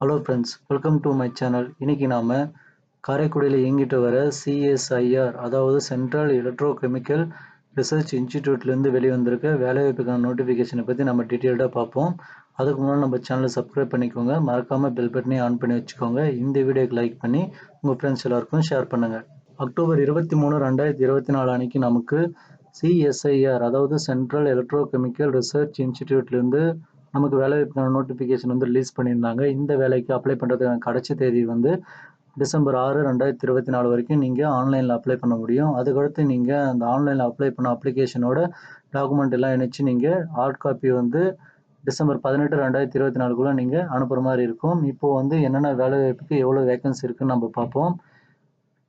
Hello friends, welcome to my channel. இன்னைக்கு நாம காரைக்குடியில் இயங்கிட்டு வர சிஎஸ்ஐஆர், அதாவது சென்ட்ரல் எலக்ட்ரோ கெமிக்கல் ரிசர்ச் இன்ஸ்டிடியூட்லேருந்து வெளிவந்திருக்க வேலைவாய்ப்புக்கான நோட்டிஃபிகேஷனை பற்றி நம்ம டீட்டெயில்டாக பார்ப்போம். அதுக்கு முன்னாடி நம்ம சேனலை சப்ஸ்கிரைப் பண்ணிக்கோங்க, மறக்காமல் பெல் பட்டனையும் ஆன் பண்ணி வச்சுக்கோங்க. இந்த வீடியோக்கு லைக் பண்ணி உங்கள் ஃப்ரெண்ட்ஸ் எல்லாருக்கும் ஷேர் பண்ணுங்கள். அக்டோபர் 23, 2024 அன்னைக்கு நமக்கு சிஎஸ்ஐஆர், அதாவது சென்ட்ரல் எலக்ட்ரோ கெமிக்கல் ரிசர்ச் இன்ஸ்டிடியூட்லேருந்து நமக்கு வேலைவாய்ப்புக்கான நோட்டிஃபிகேஷன் வந்து ரிலீஸ் பண்ணியிருந்தாங்க. இந்த வேலைக்கு அப்ளை பண்ணுறதுக்கான கடைசி தேதி வந்து டிசம்பர் 6, 2024 வரைக்கும் நீங்கள் ஆன்லைனில் அப்ளை பண்ண முடியும். அதுக்கடுத்து நீங்கள் அந்த ஆன்லைனில் அப்ளை பண்ண அப்ளிகேஷனோட டாக்குமெண்ட் எல்லாம் இணைச்சு நீங்கள் ஹார்ட் காப்பி வந்து டிசம்பர் 18, 2024 நீங்கள் அனுப்புகிற மாதிரி இருக்கும். இப்போ வந்து என்னென்ன வேலைவாய்ப்புக்கு எவ்வளோ வேகன்சி இருக்குன்னு நம்ம பார்ப்போம்.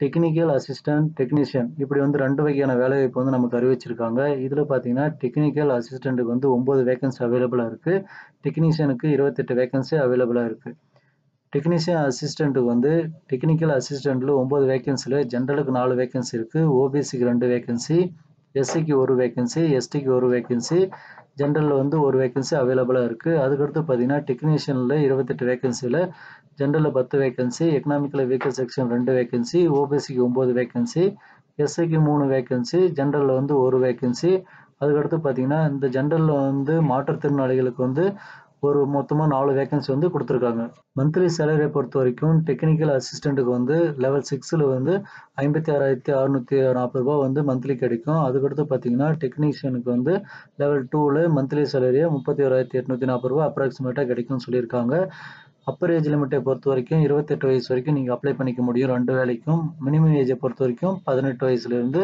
டெக்னிக்கல் அசிஸ்டன்ட், டெக்னீஷியன், இப்படி வந்து 2 வகையான வேலைவாய்ப்பு வந்து நமக்கு அறிவிச்சிருக்காங்க. இதில் பார்த்தீங்கன்னா டெக்னிக்கல் அசிஸ்டண்ட்டுக்கு வந்து 9 வேகன்சி அவைலபிளாக இருக்குது. டெக்னீஷியனுக்கு 28 வேகன்சி அவைலபிளாக இருக்குது. டெக்னீஷியன் அசிஸ்டண்ட்டுக்கு வந்து டெக்னிக்கல் அசிஸ்டண்ட்டில் 9 வேகன்சியில் ஜென்ரலுக்கு 4 வேகன்சி இருக்குது, ஓபிசிக்கு 2 வேகன்சி, எஸ்சிக்கு 1 வேகன்சி, எஸ்டிக்கு 1 வேகன்சி, ஜென்ரலில் வந்து 1 வேகன்சி அவைலபிளாக இருக்குது. அதுக்கடுத்து பார்த்தீங்கன்னா டெக்னீஷியனில் 28 வேகன்சியில் ஜென்ரலில் 10 vacancy, economical weaker section 2 vacancy, ஓபிசிக்கு 9 வேகன்சி, எஸ்சிக்கு 3 வேகன்சி, ஜென்ரலில் வந்து 1 வேகன்சி. அதுக்கடுத்து பார்த்தீங்கன்னா இந்த ஜென்ரலில் வந்து மாற்றுத்திறனாளிகளுக்கு வந்து ஒரு மொத்தமாக 4 வேகன்சி வந்து கொடுத்துருக்காங்க. மந்த்லி சேலரியை பொறுத்த வரைக்கும் டெக்னிக்கல் அசிஸ்டண்ட்டுக்கு வந்து லெவல் 6ல் வந்து 56,640 ரூபா வந்து மந்த்லி கிடைக்கும். அதுக்கடுத்து பார்த்தீங்கன்னா டெக்னீஷியனுக்கு வந்து லெவல் 2ல் மந்த்லி சேலரியை 31,840 ரூபா அப்ராக்சிமேட்டாக கிடைக்கும்னு சொல்லியிருக்காங்க. அப்பர் ஏஜ் லிமிட்டை பொறுத்த வரைக்கும் 28 வயசு வரைக்கும் நீங்கள் அப்ளை பண்ணிக்க முடியும் 2 வேலைக்கும். மினிமம் ஏஜை பொறுத்த வரைக்கும் 18 வயசுலேருந்து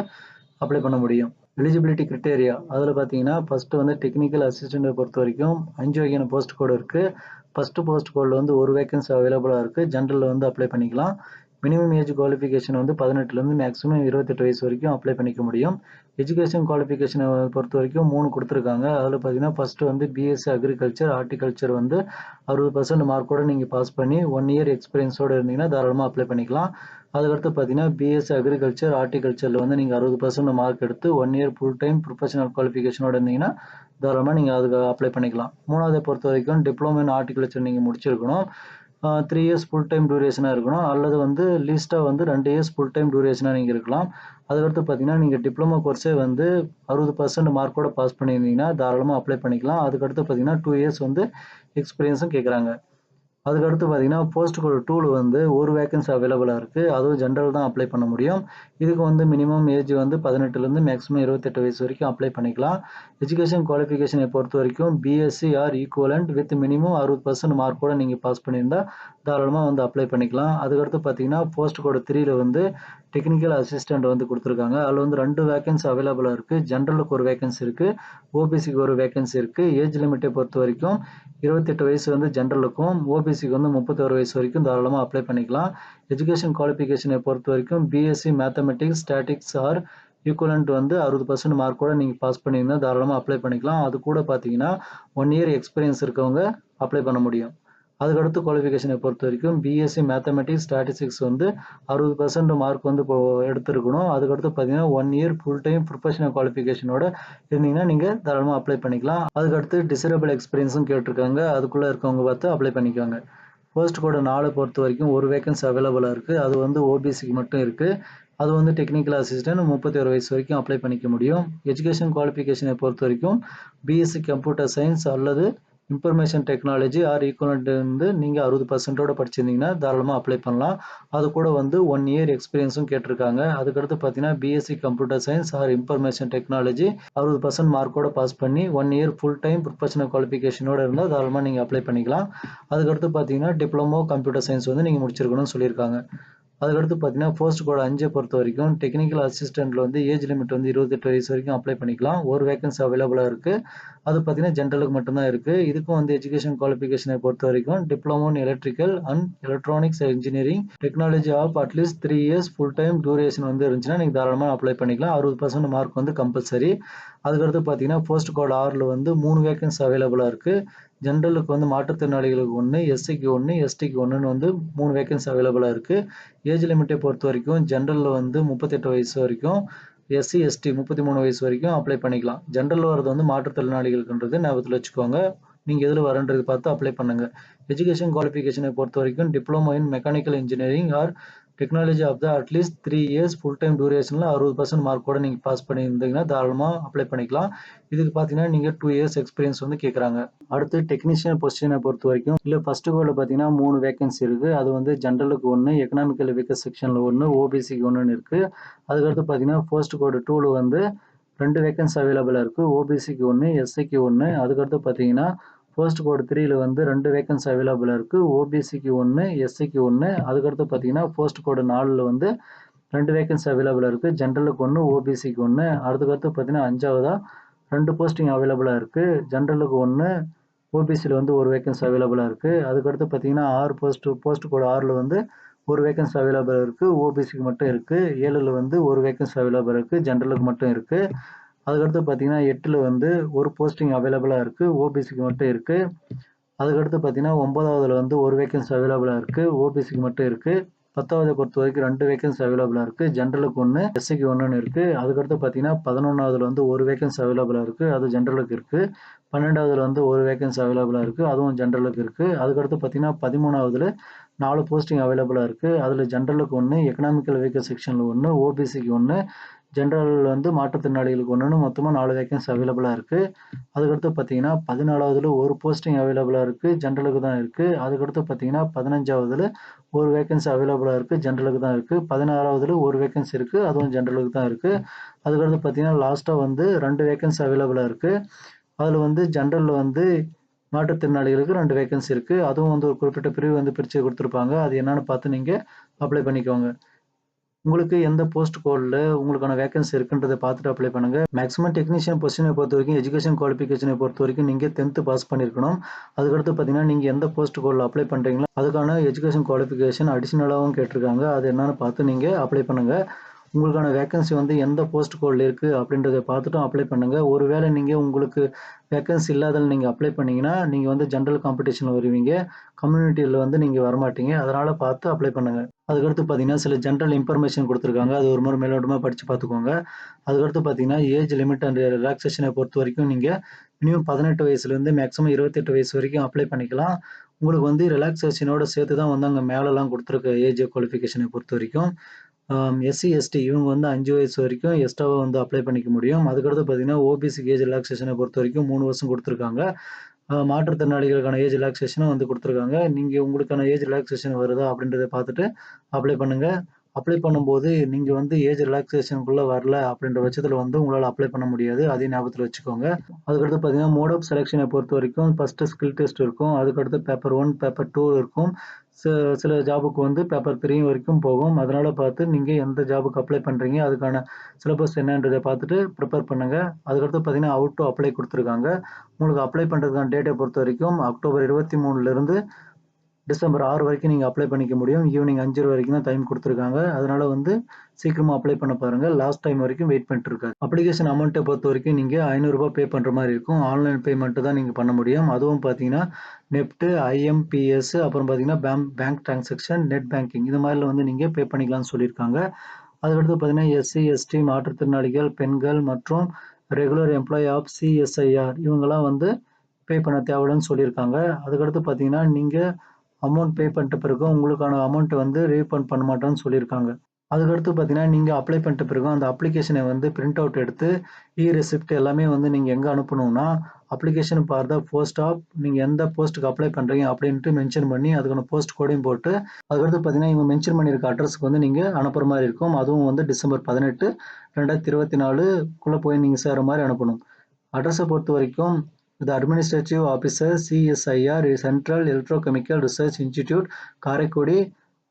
அப்ளை பண்ண முடியும். எலிஜிபிலிட்டி கிரிட்டேரியா அதில் பார்த்தீங்கன்னா ஃபஸ்ட்டு வந்து டெக்னிக்கல் அசிஸ்டண்ட்டை பொறுத்த வரைக்கும் 5 வகையான போஸ்ட் கோடு இருக்குது. ஃபஸ்ட்டு போஸ்ட் கோடில் வந்து 1 வேகன்சி அவைலபிளாக இருக்குது. ஜென்ரலில் வந்து அப்ளை பண்ணிக்கலாம். மினிமம் ஏஜ் குவாலிஃபிகேஷன் வந்து 18லேருந்து மேக்ஸிமம் 28 வயசு வரைக்கும் அப்ளை பண்ணிக்க முடியும். எஜுகேஷன் குவாலிஃபிகேஷனை பொறுத்த வரைக்கும் 3 கொடுத்துருக்காங்க. அதில் பார்த்தீங்கன்னா ஃபஸ்ட்டு வந்து பிஎஸ்சி அக்ரிகல்ச்சர், ஹார்டிகல்ச்சர் வந்து 60% மார்க்கோட நீங்கள் பாஸ் பண்ணி 1 இயர் எக்ஸ்பீரியன்ஸோடு இருந்தீங்கன்னா தாராளமாக அப்ளை பண்ணிக்கலாம். அதுக்கடுத்து பார்த்தீங்கன்னா பிஎஸ்சி அக்ரிகல்ச்சர், ஹார்டிகல்ச்சரில் வந்து நீங்கள் 60% மார்க் எடுத்து 1 இயர் ஃபுல் டைம் ப்ரொஃபஷனல் குவாலிஃபிகேஷனோட இருந்தீங்கன்னா தாராளமாக நீங்கள் அதுக்கு அப்ளை பண்ணிக்கலாம். மூணாவதை பொறுத்த வரைக்கும் டிப்ளமோ இன் ஹார்டிகல்ச்சர் நீங்கள் முடிச்சிருக்கணும். 3 இயர்ஸ் ஃபுல் டைம் டியூரேஷனாக இருக்கணும், அல்லது வந்து லீஸ்ட்டாக வந்து 2 இயர்ஸ் ஃபுல் டைம் டியூரேஷனாக நீங்கள் இருக்கலாம். அதுக்கடுத்து பார்த்தீங்கன்னா நீங்கள் டிப்ளமோ கோர்ஸே வந்து 60% மார்க்கோட பாஸ் பண்ணியிருந்தீங்கன்னா தாராளமாக அப்ளை பண்ணிக்கலாம். அதுக்கடுத்து பார்த்தீங்கன்னா 2 இயர்ஸ் வந்து எக்ஸ்பீரியன்ஸும் கேட்குறாங்க. அதுக்கடுத்து பார்த்தீங்கன்னா போஸ்ட் கோடு 2ல் வந்து 1 வேகன்சி அவைலபிளாக இருக்குது. அதுவும் ஜென்ரல் தான் அப்ளை பண்ண முடியும். இதுக்கு வந்து மினிமம் ஏஜ் வந்து 18லேருந்து மேக்ஸிமம் 28 வயசு வரைக்கும் அப்ளை பண்ணிக்கலாம். எஜுகேஷன் குவாலிஃபிகேஷனை பொறுத்த வரைக்கும் BSc R equivalent with minimum 60% மார்க்கோட நீங்கள் பாஸ் பண்ணியிருந்தா தாராளமாக வந்து அப்ளை பண்ணிக்கலாம். அதுக்கடுத்து பார்த்தீங்கன்னா போஸ்ட் கோடு 3ல் வந்து டெக்னிக்கல் அசிஸ்டண்ட் வந்து கொடுத்துருக்காங்க. அதில் வந்து 2 வேகன்சி அவைலபிளாக இருக்குது. ஜென்ரலுக்கு 1 வேகன்சி இருக்குது, ஓபிசிக்கு 1 வேகன்சி இருக்குது. ஏஜ் லிமிட்டை பொறுத்த வரைக்கும் 28 வயசு வந்து ஜென்ரலுக்கும், ஓபிசிக்கு வந்து 31 வயசு வரைக்கும் தாராளமாக அப்ளை பண்ணிக்கலாம். எஜுகேஷன் குவாலிஃபிகேஷனை பொறுத்த வரைக்கும் BSc mathematics, statistics or equivalent வந்து 60% மார்க்கோட நீங்கள் பாஸ் பண்ணியிருந்தா தாராளமாக அப்ளை பண்ணிக்கலாம். அது கூட பார்த்தீங்கன்னா 1 இயர் எக்ஸ்பீரியன்ஸ் இருக்கவங்க அப்ளை பண்ண முடியும். அதுக்கடுத்து குவாலிஃபிகேஷனை பொறுத்த வரைக்கும் பிஎஸ்சி மேத்தமெட்டிக்ஸ், ஸ்டாட்டிஸ்டிக்ஸ் வந்து 60% மார்க் வந்து இப்போ எடுத்துருக்கணும். அதுக்கடுத்து பார்த்தீங்கன்னா 1 இயர் ஃபுல் டைம் ப்ரொஃபஷனல் குவாலிஃபிகேஷனோட இருந்தீங்கன்னா நீங்கள் தாராளமாக அப்ளை பண்ணிக்கலாம். அதுக்கடுத்து டிசரபிள் எக்ஸ்பீரியன்ஸும் கேட்டிருக்காங்க. அதுக்குள்ளே இருக்கவங்க பார்த்து அப்ளை பண்ணிக்கோங்க. போஸ்ட் கோடு 4 பொறுத்த வரைக்கும் 1 வேகன்சி அவைலபிளாக இருக்குது. அது வந்து ஓபிசிக்கு மட்டும் இருக்குது. அது வந்து டெக்னிக்கல் அசிஸ்டன்ட் 31 வயசு வரைக்கும் அப்ளை பண்ணிக்க முடியும். எஜுகேஷன் குவாலிஃபிகேஷனை பொறுத்த வரைக்கும் பிஎஸ்சி கம்ப்யூட்டர் சயின்ஸ் அல்லது இன்ஃபர்மேஷன் டெக்னாலஜி ஆர் ஈக்குவலண்ட் வந்து நீங்கள் 60%ஓட படிச்சிருந்தீங்கன்னா தாராளமாக அப்ளை பண்ணலாம். அது கூட வந்து 1 இயர் எக்ஸ்பீரியன்ஸும் கேட்டிருக்காங்க. அதுக்கடுத்து பார்த்தீங்கன்னா BSc computer science or information technology 60% மார்க்கோட பாஸ் பண்ணி 1 இயர் ஃபுல் டைம் ப்ரொஃபஷனல் குவாலிஃபிகேஷனோட இருந்தால் தாராளமாக நீங்கள் அப்ளை பண்ணிக்கலாம். அதுக்கடுத்து பார்த்தீங்கன்னா டிப்ளமோ கம்ப்யூட்டர் சயின்ஸ் வந்து நீங்கள் முடிச்சிருக்கணும்னு சொல்லியிருக்காங்க. அதுக்கடுத்து பார்த்தீங்கன்னா போஸ்ட் கோடு 5 பொறுத்த வரைக்கும் டெக்னிக்கல் அசிஸ்டண்ட்டில் வந்து ஏஜ் லிமிட் வந்து 28 வயசு வரைக்கும் அப்ளை பண்ணிக்கலாம். 1 வேகன்சி அவைலபிளாக இருக்குது. அது பார்த்தீங்கன்னா ஜென்ரலுக்கு மட்டும்தான் இருக்குது. இதுக்கும் வந்து எஜுகேஷன் குவாலிஃபிகேஷனை பொறுத்த வரைக்கும் diploma in electrical and electronics engineering technology of at least 3 years full time duration வந்து இருந்துச்சுன்னா நீங்கள் தாராளமாக அப்ளை பண்ணிக்கலாம். 60% மார்க் வந்து கம்பல்சரி. அதுக்கடுத்து பார்த்தீங்கன்னா போஸ்ட் கோடு 6ல் வந்து 3 வேகன்சி அவைலபிளாக இருக்குது. ஜென்ரலுக்கு வந்து மாற்றுத்திறனாளிகளுக்கு 1, எஸ்சிக்கு 1, எஸ்டிக்கு 1ன்னு வந்து 3 வேகன்சி அவைலபிளாக இருக்குது. ஏஜ் லிமிட்டை பொறுத்த வரைக்கும் ஜென்ரலில் வந்து 38 வயசு வரைக்கும், எஸ்சி, எஸ்டி 33 வயசு வரைக்கும் அப்ளை பண்ணிக்கலாம். ஜென்ரல் வரது வந்து மாற்றுத்திறனாளிகளுக்குன்றது ஞாபகத்தில் வச்சுக்கோங்க. நீங்க எதுல வரேன்றத பார்த்து அப்ளை பண்ணுங்க. எஜுகேஷன் குவாலிஃபிகேஷனை பொறுத்தவரைக்கும் diploma in mechanical engineering or technology of the at least 3 years full time டியூரேஷன்ல 60% மார்க்கோட நீங்க பாஸ் பண்ணியிருந்தீங்கன்னா தாராளமா அப்ளை பண்ணிக்கலாம். இதுக்கு பார்த்தீங்கன்னா நீங்க 2 இயர்ஸ் எக்ஸ்பீரியன்ஸ் வந்து கேட்குறாங்க. அடுத்து டெக்னீஷியன் பொசிஷனை பொறுத்த வரைக்கும் இல்ல ஃபர்ஸ்ட் கோட்ல பார்த்தீங்கன்னா 3 வேகன்சி இருக்கு. அது வந்து ஜெனரலுக்கு 1, எக்கனாமிக்கல் வீக்கர் செக்ஷன்ல 1, ஓபிசிக்கு 1ன்னு இருக்கு. அதுக்கடுத்து பார்த்தீங்கன்னா ஃபர்ஸ்ட் கோட் 2ல வந்து 2 வேகன்சி அவைலபிளா இருக்கு. ஓபிசிக்கு 1, எஸ்சிக்கு 1. அதுக்கடுத்து பார்த்தீங்கன்னா ஃபர்ஸ்ட் கோட் 3ல வந்து 2 வேகன்சி அவைலபிளா இருக்கு. ஓபிசிக்கு 1, எஸ்சிக்கு 1. அதுக்கடுத்து பார்த்தீங்கன்னா ஃபர்ஸ்ட் கோட் 4ல வந்து 2 வேகன்சி அவைலபிளா இருக்கு. ஜெனரலுக்கு 1, ஓபிசிக்கு 1. அதுக்கடுத்து பார்த்தீங்கன்னா 5வதா 2 போஸ்டிங் அவைலபிளா இருக்கு. ஜெனரலுக்கு 1, ஓபிசியில் வந்து 1 வேகன்சி அவைலபிளா இருக்கு. அதுக்கடுத்து பார்த்தீங்கன்னா 6 போஸ்ட் கோட் 6ல வந்து 1 வேகன்சி அவைலபிளா இருக்கு. ஓபிசிக்கு மட்டும் இருக்கு. 7ல வந்து 1 வேகன்சி அவைலபிளா இருக்கு. ஜெனரலுக்கு மட்டும் இருக்கு. அதுக்கடுத்து பார்த்தீங்கன்னா 8ல வந்து 1 போஸ்டிங் அவைலபிளா இருக்கு. ஓபிசிக்கு மட்டும் இருக்கு. அதுக்கடுத்து பார்த்தீங்கன்னா 9வதுல வந்து 1 வேகன்சி அவைலபிளா இருக்கு. ஓபிசிக்கு மட்டும் இருக்கு. 10வதை பொறுத்த வரைக்கும் 2 வேகன்சி அவைலபிளா இருக்கு. ஜெனரலுக்கு 1, எஸ்சிக்கு 1ன்னு இருக்கு. அதுக்கடுத்து பார்த்தீங்கன்னா 11வதுல வந்து 1 வேகன்சி அவைலபிளா இருக்கு. அது ஜெனரலுக்கு இருக்கு. 12வதுல வந்து 1 வேகன்சி அவைலபிளா இருக்கு. அதுவும் ஜெனரலுக்கு இருக்கு. அதுக்கடுத்து பார்த்தீங்கன்னா 13வதுல 4 போஸ்டிங் அவைலபிளா இருக்கு. அதுல ஜெனரலுக்கு 1, எக்கனாமிக்கல் வீக்கர் செக்ஷன்ல 1, ஓபிசிக்கு 1, ஜெனரல் வந்து மாற்றுத்திறனாளிகளுக்கு 1ன்னு மொத்தமா 4 வேகன்சி அவைலபிளா இருக்கு. அதுக்கடுத்து பார்த்தீங்கன்னா 14வதுல 1 போஸ்டிங் அவைலபிளா இருக்கு. ஜெனரலுக்கு தான் இருக்கு. அதுக்கடுத்து பார்த்தீங்கன்னா 15வதுல 1 வேகன்சி அவைலபிளா இருக்கு. ஜெனரலுக்கு தான் இருக்கு. 16வதுல 1 வேகன்சி இருக்கு. அதுவும் ஜெனரலுக்கு தான் இருக்கு. அதுக்கடுத்து பார்த்தீங்கன்னா லாஸ்டா வந்து 2 வேகன்சி அவைலபிளா இருக்கு. அதுல வந்து ஜெனரல்ல வந்து மாற்றுத்திறனாளிகளுக்கு 2 வேகன்சி இருக்கு. அதுவும் வந்து ஒரு குறிப்பிட்ட பிரிவு வந்து பிரிச்சு குடுத்துருப்பாங்க. அது என்னன்னு பார்த்து நீங்க அப்ளை பண்ணிக்கோங்க. உங்களுக்கு எந்த போஸ்ட் கோட்ல உங்களுக்கான வேகன்சி இருக்குன்றத பார்த்துட்டு அப்ளை பண்ணுங்க. மேக்ஸிமம் டெக்னீஷியன் பொசிஷனை பொறுத்தவரைக்கும் எஜுகேஷன் குவாலிஃபிகேஷனை பொறுத்தவரைக்கும் நீங்க 10th பாஸ் பண்ணியிருக்கணும். அதுக்கடுத்து பார்த்தீங்கன்னா நீங்க எந்த போஸ்ட் கோட்ல அப்ளை பண்றீங்களோ அதுக்கான எஜுகேஷன் குவாலிஃபிகேஷன் அடிஷனலாவும் கேட்டிருக்காங்க. அது என்னன்னு பார்த்து நீங்க அப்ளை பண்ணுங்க. உங்களுக்கான வேகன்சி வந்து எந்த போஸ்ட் கோட்ல இருக்கு அப்படின்றத பார்த்துட்டும் அப்ளை பண்ணுங்க. ஒருவேளை நீங்க உங்களுக்கு வேகன்சி இல்லாததுல நீங்க அப்ளை பண்ணீங்கன்னா நீங்க வந்து ஜெனரல் காம்படிஷன்ல வருவீங்க. கம்யூனிட்டில வந்து நீங்க வரமாட்டீங்க. அதனால பார்த்து அப்ளை பண்ணுங்க. அதுக்கடுத்து பார்த்தீங்கன்னா சில ஜெனரல் இன்ஃபர்மேஷன் குடுத்துருக்காங்க. அது ஒரு முறை மேலோட்டமா படிச்சு பார்த்துக்கோங்க. அதுக்கடுத்து பார்த்தீங்கன்னா ஏஜ் லிமிட் அண்ட் ரிலாக்சேஷனை பொறுத்தவரைக்கும் நீங்க மினிமம் 18 வயசுலேருந்து மேக்ஸிமம் 28 வயசு வரைக்கும் அப்ளை பண்ணிக்கலாம். உங்களுக்கு வந்து ரிலாக்சேஷனோட சேர்த்து தான் வந்து அங்க மேலலாம் குடுத்துருக்க ஏஜ் குவாலிஃபிகேஷனை பொறுத்தவரைக்கும். எஸ்சி, எஸ்டி இவங்க வந்து 5 வயசு வரைக்கும் எக்ஸ்ட்ராவா வந்து அப்ளை பண்ணிக்க முடியும். அதுக்கடுத்து பார்த்தீங்கன்னா ஓபிசிக்கு ஏஜ் ரிலாக்சேஷனை பொறுத்தவரைக்கும் 3 வருஷம் குடுத்துருக்காங்க. மாற்றுத்திறனாளிகளுக்கான ஏஜ் ரிலாக்சேஷனும் வந்து குடுத்துருக்காங்க. நீங்க உங்களுக்கான ஏஜ் ரிலாக்சேஷன் வருதா அப்படின்றத பார்த்துட்டு அப்ளை பண்ணுங்க. அப்ளை பண்ணும்போது நீங்க வந்து ஏஜ் ரிலாக்சேஷனுக்குள்ள வரல அப்படின்ற பட்சத்துல வந்து உங்களால அப்ளை பண்ண முடியாது. அதையும் ஞாபகத்துல வச்சுக்கோங்க. அதுக்கடுத்து பார்த்தீங்கன்னா மோட் ஆஃப் செலக்ஷனை பொறுத்தவரைக்கும் ஃபர்ஸ்ட் ஸ்கில் டெஸ்ட் இருக்கும். அதுக்கடுத்து பேப்பர் 1, பேப்பர் 2 இருக்கும். சில ஜாபுக்கு வந்து பேப்பர் 3 வரைக்கும் போகும். அதனால பார்த்து நீங்க எந்த ஜாபுக்கு அப்ளை பண்றீங்க அதுக்கான சிலபஸ் என்னன்றத பார்த்துட்டு ப்ரிப்பேர் பண்ணுங்க. அதுக்கடுத்து பார்த்தீங்கன்னா ஹவ் டு அப்ளை குடுத்துருக்காங்க. உங்களுக்கு அப்ளை பண்றதுக்கான டேட்டை பொறுத்தவரைக்கும் அக்டோபர் 23லிருந்து டிசம்பர் 6 வரைக்கும் நீங்க அப்ளை பண்ணிக்க முடியும். ஈவினிங் 5 வரைக்கும் தான் டைம் குடுத்துருக்காங்க. அதனால வந்து சீக்கிரமா அப்ளை பண்ண பாருங்க. லாஸ்ட் டைம் வரைக்கும் வெயிட் பண்ணிட்டு இருக்காதீங்க. அப்ளிகேஷன் அமௌண்ட்ட பொறுத்தவரைக்கும் நீங்க ரூ. 500 பே பண்ற மாரி இருக்கும். ஆன்லைன் பேமெண்ட் தான் நீங்க பண்ண முடியும். அதுவும் பார்த்தீங்கன்னா நெஃப்ட், ஐஎம்பிஎஸ் அப்புறம் பார்த்தீங்கன்னா பேங்க் டிரான்சாக்ஷன், நெட் பேங்கிங் இது மாரில வந்து நீங்க பே பண்ணிக்கலாம்னு சொல்லியிருக்காங்க. அதுக்கடுத்து பார்த்தீங்கன்னா எஸ்சி, எஸ்டி மாற்றுத்திறனாளிகள், பெண்கள் மற்றும் ரெகுலர் எம்ப்ளாயி ஆஃப் சிஎஸ்ஐஆர் இவங்கலாம் வந்து பே பண்ண தேவையில்லன்னு சொல்லியிருக்காங்க. அதுக்கடுத்து பார்த்தீங்கன்னா நீங்க அமௌண்ட் பே பண்ணிட்ட பிறகும் உங்களுக்கான அமௌண்ட் வந்து ரீஃபண்ட் பண்ண மாட்டோம்னு சொல்லியிருக்காங்க. அதுக்கடுத்து பார்த்தீங்கன்னா, நீங்க அப்ளை பண்ணிட்ட பிறகும் அந்த அப்ளிகேஷனை வந்து பிரிண்ட் அவுட் எடுத்து ரெசிப்ட் எல்லாமே வந்து நீங்க எங்க அனுப்பணும்னா, application for the post of நீங்க எந்த போஸ்ட்டுக்கு அப்ளை பண்றீங்க அப்படின்ட்டு மென்ஷன் பண்ணி அதுக்கான போஸ்ட் கோடையும் போட்டு, அதுக்கடுத்து பார்த்தீங்கன்னா, இவங்க மென்ஷன் பண்ணியிருக்க அட்ரஸ்க்கு வந்து நீங்க அனுப்புற மாரி இருக்கும். அதுவும் வந்து டிசம்பர் 18, 2024க்குள்ள போய் நீங்க சேர்ற மாரி அனுப்பணும். அட்ரஸை பொறுத்த வரைக்கும் த administrative officer CSIR central electrochemical research institute Karaikudi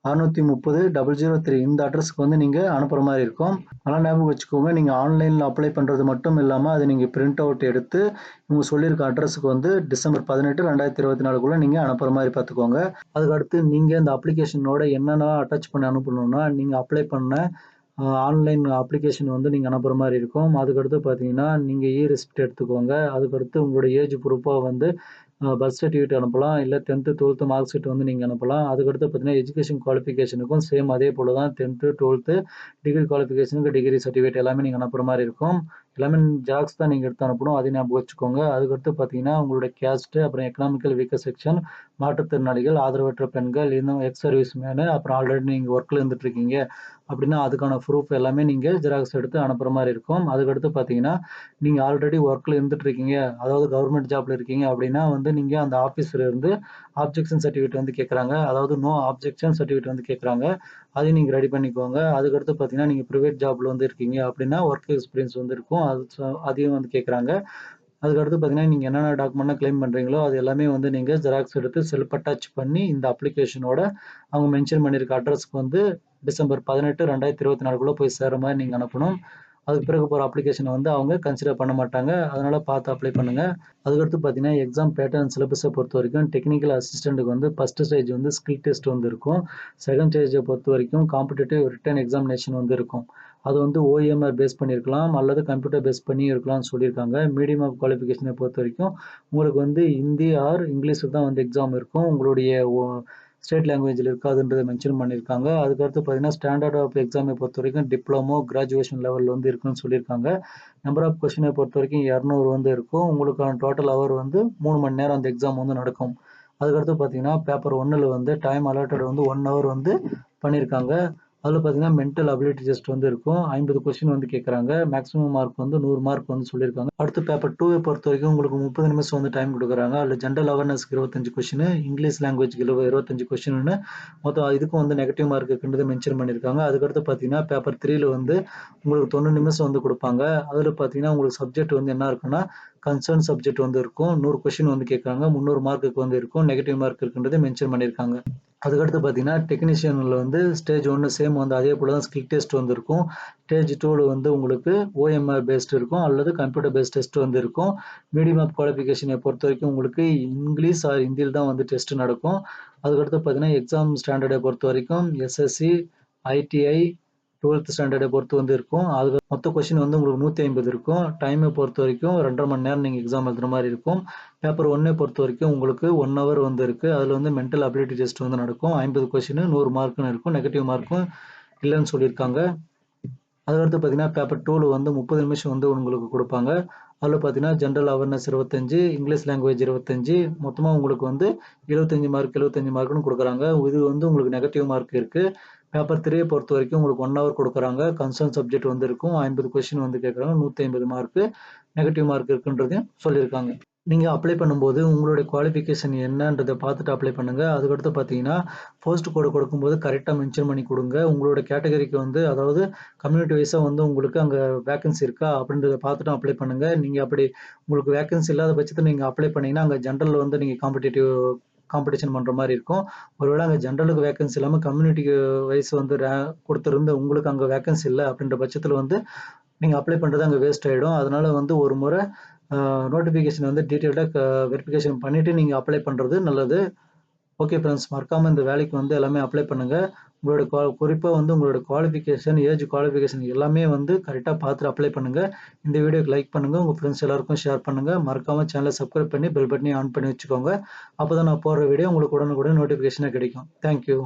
630-003 இந்த அட்ரஸ்க்கு வந்து நீங்க அனுப்புற மாதிரி இருக்கும். நல்லா ஞாபகம் வச்சுக்கோங்க. நீங்க ஆன்லைன்ல அப்ளை பண்றது மட்டும் இல்லாம அதை நீங்க பிரிண்ட் அவுட் எடுத்து இவங்க சொல்லியிருக்க அட்ரஸ்க்கு வந்து டிசம்பர் 18, 2024க்குள்ள நீங்க அனுப்புற மாதிரி பார்த்துக்கோங்க. அதுக்கு அடுத்து நீங்க இந்த அப்ளிகேஷனோட என்னென்ன அட்டாச் பண்ணி அனுப்பணும்னா, நீங்க அப்ளை பண்ண ஆன்லைன் அப்ளிகேஷன் வந்து நீங்க அனுப்புற மாரி இருக்கும். அதுக்கடுத்து பார்த்தீங்கன்னா, நீங்க ரெசிப்ட் எடுத்துக்கோங்க. அதுக்கடுத்து உங்களோட ஏஜ் ப்ரூஃபா வந்து பர்த் சர்டிஃபிகேட் அனுப்பலாம். இல்ல 10th, 12th மார்க் ஷீட் வந்து நீங்க அனுப்பலாம். அதுக்கடுத்து பார்த்தீங்கன்னா, எஜுகேஷன் குவாலிஃபிகேஷனுக்கும் சேம் அதே போல தான் 10th, 12th degree குவாலிஃபிகேஷனுக்கு degree certificate எல்லாமே நீங்க அனுப்புற மாரி இருக்கும். எல்லாமே ஜெராக்ஸ் தான் நீங்க எடுத்து அனுப்பணும். அதையும் ஞாபகம் வச்சுக்கோங்க. அதுக்கடுத்து பார்த்தீங்கன்னா, உங்களுடைய கேஸ்ட், அப்புறம் எக்கனாமிக்கல் வீக்கர் செக்ஷன், மாற்றுத்திறனாளிகள், ஆதரவற்ற பெண்கள், இன்னும் எக்ஸ் சர்வீஸ் மேனு, அப்புறம் ஆல்ரெடி நீங்க ஒர்க்ல இருந்துட்டு இருக்கீங்க அப்படின்னா, அதுக்கான ப்ரூஃப் எல்லாமே நீங்க ஜெராக்ஸ் எடுத்து அனுப்புற மாரி இருக்கும். அதுக்கடுத்து பார்த்தீங்கன்னா, நீங்க ஆல்ரெடி ஒர்க்ல இருந்துட்டு இருக்கீங்க, அதாவது கவர்மெண்ட் ஜாப்ல இருக்கீங்க அப்படின்னா வந்து நீங்க அந்த ஆஃபீஸ்ல இருந்து ஆப்ஜெக்ஷன் சர்டிஃபிகேட் வந்து கேட்கறாங்க. அதாவது நோ ஆப்ஜெக்ஷன் சர்டிஃபிகேட் வந்து கேட்கறாங்க. அதையும் நீங்க ரெடி பண்ணிக்கோங்க. அதுக்கடுத்து பார்த்தீங்கன்னா, நீங்க பிரைவேட் ஜாப்ல வந்து இருக்கீங்க அப்படின்னா, ஒர்க் எக்ஸ்பீரியன்ஸ் வந்து இருக்கும். அதையும் வந்து கேட்கறாங்க. அதுக்கடுத்து பார்த்தீங்கன்னா, நீங்க என்னென்ன டாக்குமெண்ட்லாம் கிளைம் பண்றீங்களோ, அது எல்லாமே வந்து நீங்க ஜெராக்ஸ் எடுத்து செல்ஃப் அட்டாச் பண்ணி, இந்த அப்ளிகேஷனோட அவங்க மென்ஷன் பண்ணியிருக்க அட்ரஸ்க்கு வந்து டிசம்பர் 18, 2024க்குள்ள போய் சேர்ற மாரி நீங்க அனுப்பணும். அதுக்கு பிறகு போற அப்ளிகேஷன வந்து அவங்க கன்சிடர் பண்ண மாட்டாங்க. அதனால பார்த்து அப்ளை பண்ணுங்க. அதுக்கடுத்து பார்த்தீங்கன்னா, எக்ஸாம் பேட்டர்ன் சிலபஸ பொறுத்தவரைக்கும் டெக்னிக்கல் அசிஸ்டன்ட்க்கு வந்து ஃபர்ஸ்ட் ஸ்டேஜ் வந்து ஸ்கில் டெஸ்ட் வந்து இருக்கும். செகண்ட் ஸ்டேஜ பொறுத்தவரைக்கும் காம்படிட்டிவ் ரிட்டன் எக்ஸாமினேஷன் வந்து இருக்கும். அது வந்து ஓஎம்ஆர் பேஸ் பண்ணியிருக்கலாம் அல்லது கம்ப்யூட்டர் பேஸ் பண்ணியும் இருக்கலாம்னு சொல்லியிருக்காங்க. மீடியம் ஆஃப் குவாலிஃபிகேஷன பொறுத்தவரைக்கும் உங்களுக்கு வந்து ஹிந்தி ஆர் இங்கிலீஷ்ல தான் வந்து எக்ஸாம் இருக்கும். உங்களுடைய ஸ்டேட் லாங்குவேஜ்ல இருக்காதுன்றத மென்ஷன் பண்ணியிருக்காங்க. அதுக்கடுத்து பார்த்தீங்கன்னா, ஸ்டாண்டர்ட் ஆஃப் எக்ஸாமை பொறுத்தவரைக்கும் டிப்ளமோ, கிராஜுவேஷன் லெவல்ல வந்து இருக்குன்னு சொல்லியிருக்காங்க. நம்பர் ஆஃப் கொஸ்டினை பொறுத்தவரைக்கும் 200 வந்து இருக்கும். உங்களுக்கான டோட்டல் ஹவர் வந்து 3 மணி நேரம் அந்த எக்ஸாம் வந்து நடக்கும். அதுக்கடுத்து பார்த்தீங்கன்னா, பேப்பர் 1ல வந்து டைம் அலாட்டட் வந்து 1 ஹவர் வந்து பண்ணியிருக்காங்க. அதில பார்த்தீங்கன்னா, மென்டல் அபிலிட்டி டெஸ்ட் வந்து இருக்கும். 50 கொஸ்டின் வந்து கேட்கறாங்க. மேக்ஸிமம் மார்க் வந்து 100 மார்க் வந்து சொல்லியிருக்காங்க. அடுத்து பேப்பர் 2 பொறுத்தவரைக்கும் உங்களுக்கு 30 நிமிஷம் வந்து டைம் குடுக்குறாங்க. அதில ஜெனரல் அவேர்னஸ்க்கு 25 கொஸ்டின், இங்கிலீஷ் லாங்குவேஜ்க்கு 25 கொஸ்டின்னு மொத்தம் இதுக்கும் வந்து நெகட்டிவ் மார்க் இருக்குன்றத மென்ஷன் பண்ணியிருக்காங்க. அதுக்கடுத்து பார்த்தீங்கன்னா, பேப்பர் 3ல வந்து உங்களுக்கு 90 நிமிஷம் வந்து குடுப்பாங்க. அதில பார்த்தீங்கன்னா, உங்களுக்கு சப்ஜெக்ட் வந்து என்ன இருக்குன்னா, கன்சர்ன் சப்ஜெக்ட் வந்து இருக்கும். 100 கொஸ்டின் வந்து கேட்கறாங்க. 300 மார்க்குக்கு வந்து இருக்கும். நெகட்டிவ் மார்க் இருக்குன்றத மென்ஷன் பண்ணியிருக்காங்க. அதுக்கடுத்து பார்த்தீங்கன்னா, டெக்னீஷியன்ல வந்து ஸ்டேஜ் 1 சேம் வந்து அதே போல தான் ஸ்கில் டெஸ்ட் வந்து இருக்கும். ஸ்டேஜ் 2ல வந்து உங்களுக்கு ஓஎம்ஆர் பேஸ்ட் இருக்கும் அல்லது கம்ப்யூட்டர் பேஸ்ட் டெஸ்ட் வந்து இருக்கும். மீடியம் ஆஃப் குவாலிஃபிகேஷனை பொறுத்தவரைக்கும் உங்களுக்கு இங்கிலீஷ் ஆர் ஹிந்தியில தான் வந்து டெஸ்ட் நடக்கும். அதுக்கடுத்து பார்த்தீங்கன்னா, எக்ஸாம் ஸ்டாண்டர்டை பொறுத்தவரைக்கும் எஸ்எஸ்சி, ஐடிஐ, 12த் ஸ்டாண்டர்டை பொறுத்து வந்து இருக்கும். அது மொத்த கொஸ்டின் வந்து உங்களுக்கு 150 இருக்கும். டைமை பொறுத்தவரைக்கும் 2 1/2 மணி நேரம் நீங்க எக்ஸாம் எழுதுற மாரி இருக்கும். பேப்பர் 1 பொறுத்தவரைக்கும் உங்களுக்கு 1 ஹவர் வந்து இருக்கு. அதில வந்து மென்டல் அபிலிட்டி டெஸ்ட் வந்து நடக்கும். 50 கொஸ்டின் 100 மார்க்ன்னு இருக்கும். நெகட்டிவ் மார்க்கும் இல்லன்னு சொல்லியிருக்காங்க. அதுக்கடுத்து பார்த்தீங்கன்னா, பேப்பர் 2ல வந்து 30 நிமிஷம் வந்து உங்களுக்கு குடுப்பாங்க. அதில பார்த்தீங்கன்னா, ஜெனரல் அவேர்னஸ் 25, இங்கிலீஷ் லாங்குவேஜ் 25 மொத்தமா உங்களுக்கு வந்து 75 மார்க்ன்னு குடுக்குறாங்க. இது வந்து உங்களுக்கு நெகட்டிவ் மார்க் இருக்கு. பேப்பர் 3 பொறுத்தவரைக்கும் உங்களுக்கு 1 ஹவர் குடுக்குறாங்க. கன்சர்ன் சப்ஜெக்ட் வந்து இருக்கும். 50 கொஸ்டின் வந்து கேட்கறாங்க. 150 மார்க். நெகட்டிவ் மார்க் இருக்குன்றதையும் சொல்லியிருக்காங்க. நீங்க அப்ளை பண்ணும்போது உங்களுடைய குவாலிஃபிகேஷன் என்னன்றத பார்த்துட்டு அப்ளை பண்ணுங்க. அதுக்கடுத்து பார்த்தீங்கன்னா, போஸ்ட் கோட் கொடுக்கும்போது கரெக்ட்டா மென்ஷன் பண்ணி குடுங்க. உங்களோட கேட்டகரிக்கு வந்து அதாவது கம்யூனிட்டி வைஸா வந்து உங்களுக்கு அங்க வேக்கன்சி இருக்கா அப்படின்றத பார்த்துட்டு அப்ளை பண்ணுங்க. நீங்க அப்படி உங்களுக்கு வேக்கன்சி இல்லாத பட்சத்தில நீங்க அப்ளை பண்ணீங்கன்னா, அங்க ஜெனரல்ல வந்து நீங்க காம்படிஷன் பண்ற மாரி இருக்கும். ஒருவேள அங்க ஜெனரலுக்கு வேக்கன்சி இல்லாம கம்யூனிட்டிக்கு வைஸ் வந்து குடுத்திருந்து உங்களுக்கு அங்க வேக்கன்சி இல்ல அப்படின்ற பட்சத்தில வந்து நீங்க அப்ளை பண்றது அங்க வேஸ்ட் ஆயிடும். அதனால வந்து ஒரு முறை நோட்டிஃபிகேஷன் வந்து டீட்டெயில்டா வெரிஃபிகேஷன் பண்ணிட்டு நீங்க அப்ளை பண்றது நல்லது. ஓகே ஃபிரெண்ட்ஸ், மறக்காம இந்த வேலைக்கு வந்து எல்லாமே அப்ளை பண்ணுங்க. உங்களோட குறிப்பா வந்து உங்களோட குவாலிஃபிகேஷன், ஏஜ் குவாலிஃபிகேஷன் எல்லாமே வந்து கரெக்ட்டா பார்த்துட்டு அப்ளை பண்ணுங்க. இந்த வீடியோக்கு லைக் பண்ணுங்க. உங்க ஃபிரெண்ட்ஸ் எல்லாருக்கும் ஷேர் பண்ணுங்க. மறக்காம சேனல சப்ஸ்கிரைப் பண்ணி பெல் பட்டனையும் ஆன் பண்ணி வச்சுக்கோங்க. அப்பதான் நான் போடுற வீடியோ உங்களுக்கு உடனுக்குடன் நோட்டிஃபிகேஷனா கிடைக்கும். Thank you.